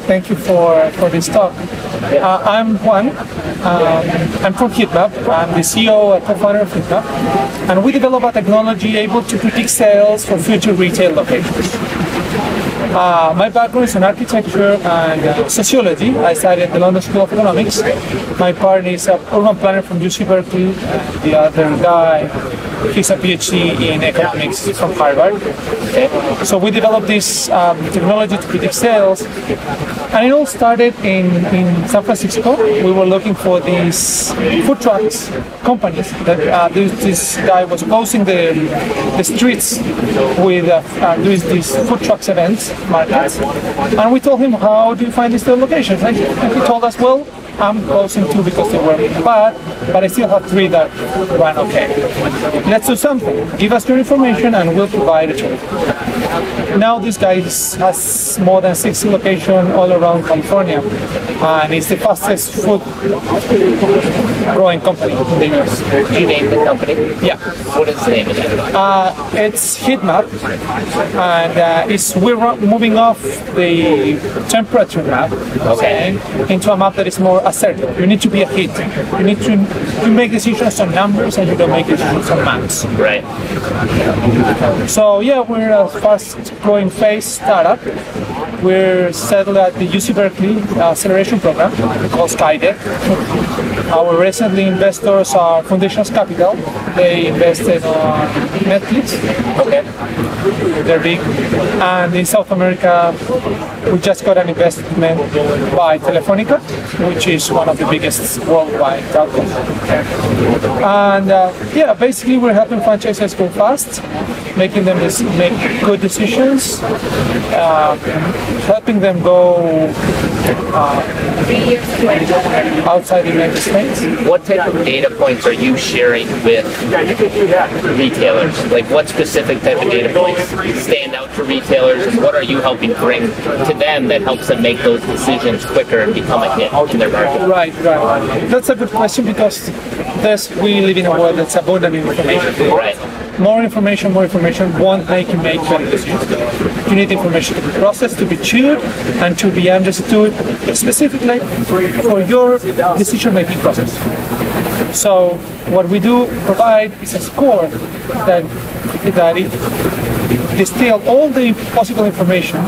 Thank you for this talk. I'm Juan. I'm from Hitmap. I'm the CEO and co-founder of Hitmap. And we develop a technology able to predict sales for future retail locations. My background is in architecture and sociology. I studied at the London School of Economics. My partner is an urban planner from UC Berkeley. The other guy, he's a PhD in economics from Harvard. So we developed this technology to predict sales. And it all started in San Francisco. We were looking for these food trucks companies that this guy was posing the streets with doing these food trucks events, markets. And we told him, how do you find these locations? And he told us, well, I'm closing 2 because they were bad, but I still have 3 that run okay. Let's do something. Give us your information and we'll provide a tour. Now this guy has more than 60 locations all around California, and it's the fastest food growing company in the US. You named the company? Yeah. What is the name of it? It's Hitmap, and we're moving off the temperature map, okay, into a map that is more assertive. You need to be a hit. You need to make decisions on numbers, and you don't make decisions on maps. Right. So yeah, we're a fast-growing phase startup. We're settled at the UC Berkeley acceleration program called SkyDeck. Our recent investors are Foundations Capital. They invested on Netflix. Okay. They're big. And in South America, we just got an investment by Telefonica, which is one of the biggest worldwide telcos. And yeah, basically we're helping franchises go fast, making them make good decisions, helping them go outside the United States. What type of data points are you sharing with retailers? Like what specific type of data points stand out to retailers, and what are you helping bring to them that helps them make those decisions quicker and become a hit in their market? Right. That's a good question, because we live in a world that's abundant in information. Right. More information won't make you make better decisions. You need information to be processed, to be chewed, and to be understood specifically for your decision-making process. So what we do provide is a score that distill all the possible information.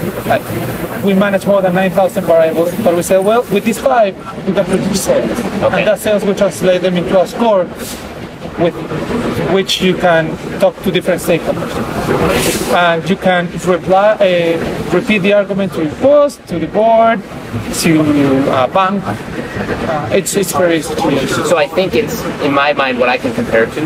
We manage more than 9,000 variables, but we say, well, with these 5, we can produce sales. Okay. And that sales, we translate them into a score with which you can talk to different stakeholders. And you can repeat the argument to your boss, to the board, to a bank. It's very easy to use. So I think it's, in my mind, what I can compare to,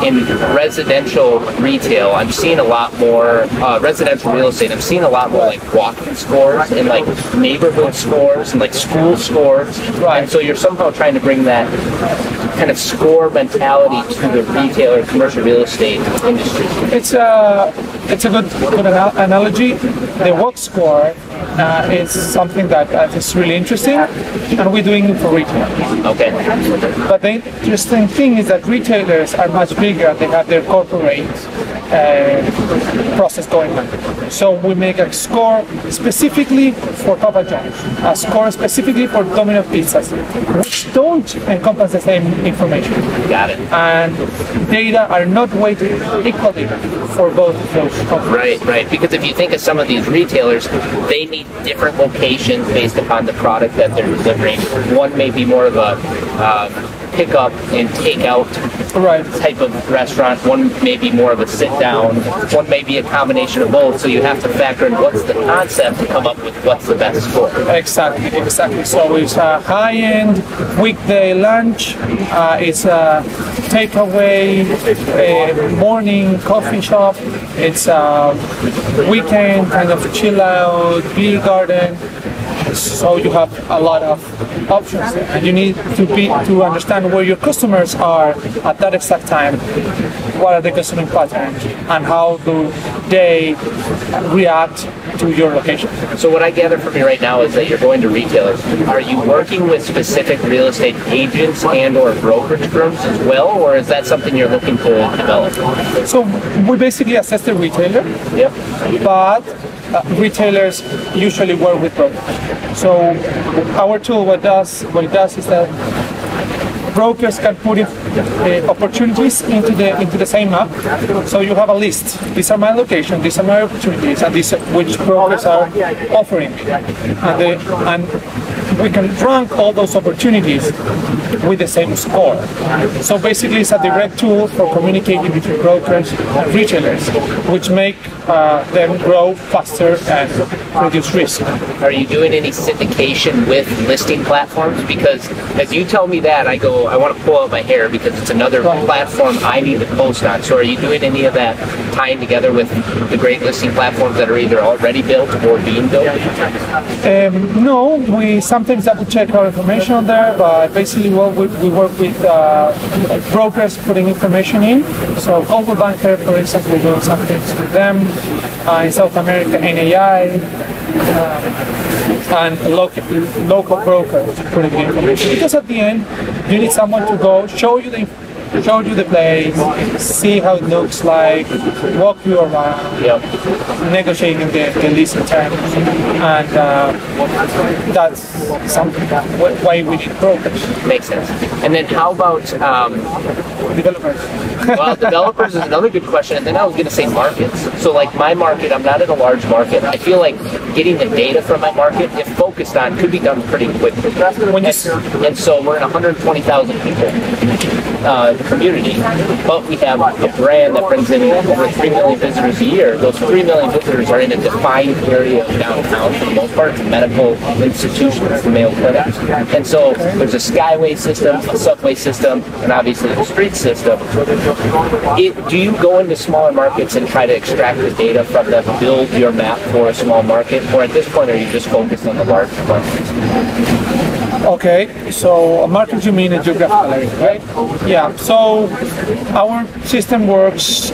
in residential retail, I'm seeing a lot more, residential real estate, I'm seeing a lot more like walk-in scores and like neighborhood scores and like school scores. Right. And so you're somehow trying to bring that kind of score mentality to the retail or commercial real estate industry. It's a good analogy. The walk score is something that is really interesting, and we're doing it for retail. Okay. But the interesting thing is that retailers are much bigger. They have their corporate process going on. So we make a score specifically for Papa John's, a score specifically for Domino's Pizzas, which don't encompass the same information. Got it. And data are not weighted equally for both of those companies. Right. Because if you think of some of these retailers, they need different locations based upon the product that they're delivering. One may be more of a pick up and take out type of restaurant. One may be more of a sit down. One may be a combination of both. So you have to factor in what's the concept to come up with what's the best score. Exactly. So it's a high-end weekday lunch. It's a takeaway, morning coffee shop. It's a weekend kind of chill out, beer garden. So you have a lot of options, and you need to understand where your customers are at that exact time. What are the consuming patterns, and how do they react to your location? So what I gather from you right now is that you're going to retailers. Are you working with specific real estate agents and or brokerage firms as well, or is that something you're looking to develop? So we basically assess the retailer, but retailers usually work with brokers. So our tool, what it does is that brokers can put in, opportunities into the same map. So you have a list. These are my locations, these are my opportunities, and these are which brokers are offering. And we can rank all those opportunities with the same score. So basically it's a direct tool for communicating between brokers and retailers, which make them grow faster and reduce risk. Are you doing any syndication with listing platforms? Because as you tell me that, I go, I want to pull out my hair because it's another platform I need to post on. So are you doing any of that tying together with the great listing platforms that are either already built or being built? No, we sometimes double check our information on there, but basically we work with brokers putting information in. So Global Banker, for instance, we're doing some things with them. In South America, NAI, and local brokers putting in information. Because at the end, you need someone to go show you the place, see how it looks like, walk you around, negotiating the leasing terms, and that's something why we need brokers. Makes sense. And then how about developers? Well, developers is another good question, and then I was going to say markets. So like my market, I'm not in a large market. I feel like getting the data from my market, if focused on, could be done pretty quickly. And so we're in 120,000 people community, but we have a brand that brings in over 3 million visitors a year. Those 3 million visitors are in a defined area of downtown, for the most part, medical institutions, the Mayo Clinics. And so there's a skyway system, a subway system, and obviously the street system. Do you go into smaller markets and try to extract the data from them, build your map for a small market, or at this point are you just focused on the large markets? Okay, so a market you mean a geographical area, right? Yeah, so our system works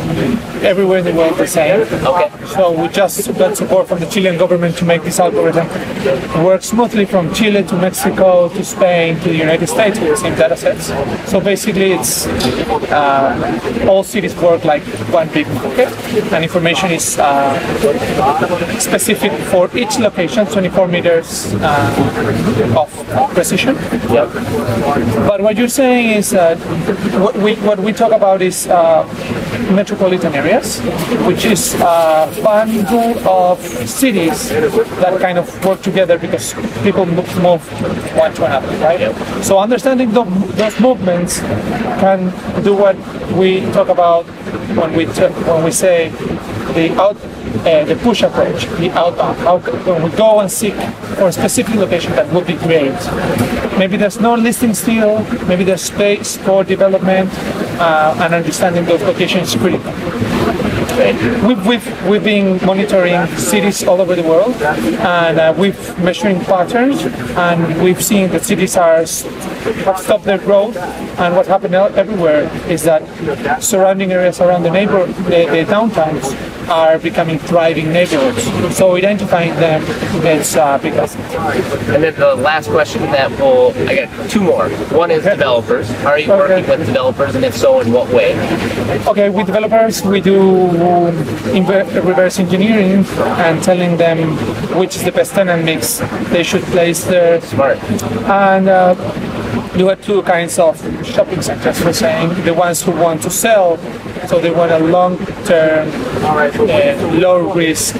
everywhere in the world the same. Okay. So we just got support from the Chilean government to make this algorithm work smoothly from Chile to Mexico to Spain to the United States with the same data sets. So basically it's all cities work like one big market, and information is specific for each location, 24 meters of precision. Yep. But what you're saying is that what we talk about is metropolitan areas, which is a bundle of cities that kind of work together because people move one to another, right? Yep. So understanding those movements can do what we talk about when we say the push approach, the outbound. When we go and seek for a specific location, that would be great. Maybe there's no listing still, maybe there's space for development, and understanding those locations is critical. We've been monitoring cities all over the world, and we've measuring patterns, and we've seen that cities have stopped their growth, and what happened everywhere is that surrounding areas around the downtowns are becoming thriving neighborhoods. So identifying them is because. And then the last question that I got two more. One is developers. Are you working with developers, and if so, in what way? Okay, with developers we do reverse engineering and telling them which is the best tenant mix they should place there. Smart. And you have two kinds of shopping centers. We're saying the ones who want to sell, so they want a long-term, low-risk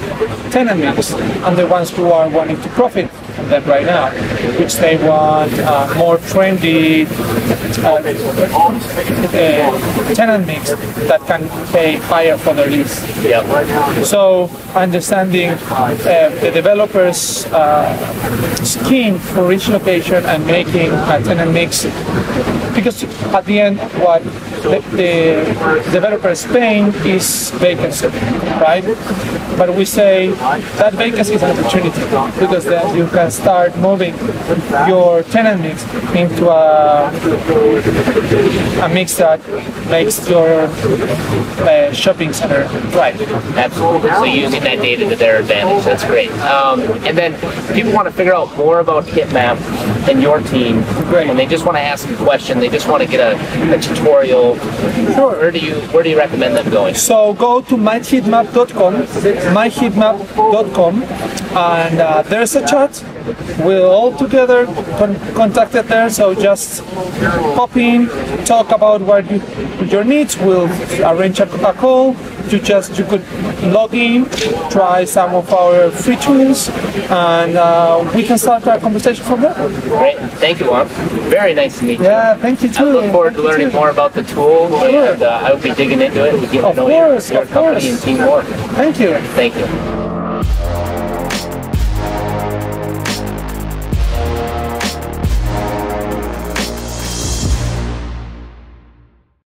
tenant mix, and the ones who are wanting to profit from them right now, which they want more trendy tenant mix that can pay higher for their lease. Yep. So understanding the developer's scheme for each location and making a tenant mix, because at the end what the developer is paying is vacancy, right? But we say that vacancy is an opportunity, because then you can start moving your tenant mix into a mix that makes your shopping center thrive. Absolutely. So using that data to their advantage, that's great. And then people want to figure out more about Hitmap and your team, Great. and they just want to ask a question, they just want to get a tutorial. Sure. Where do you recommend them going? So go to myhitmap.com, and there's a chat. We're all together contacted there, so just pop in, talk about what your needs. We'll arrange a call. You could log in, try some of our free tools, and we can start our conversation from there. Great, thank you, Juan. Very nice to meet you. Yeah, thank you too. I look forward to learning more about the tool, and I will be digging into it and getting to know your company and team more. Thank you. Thank you.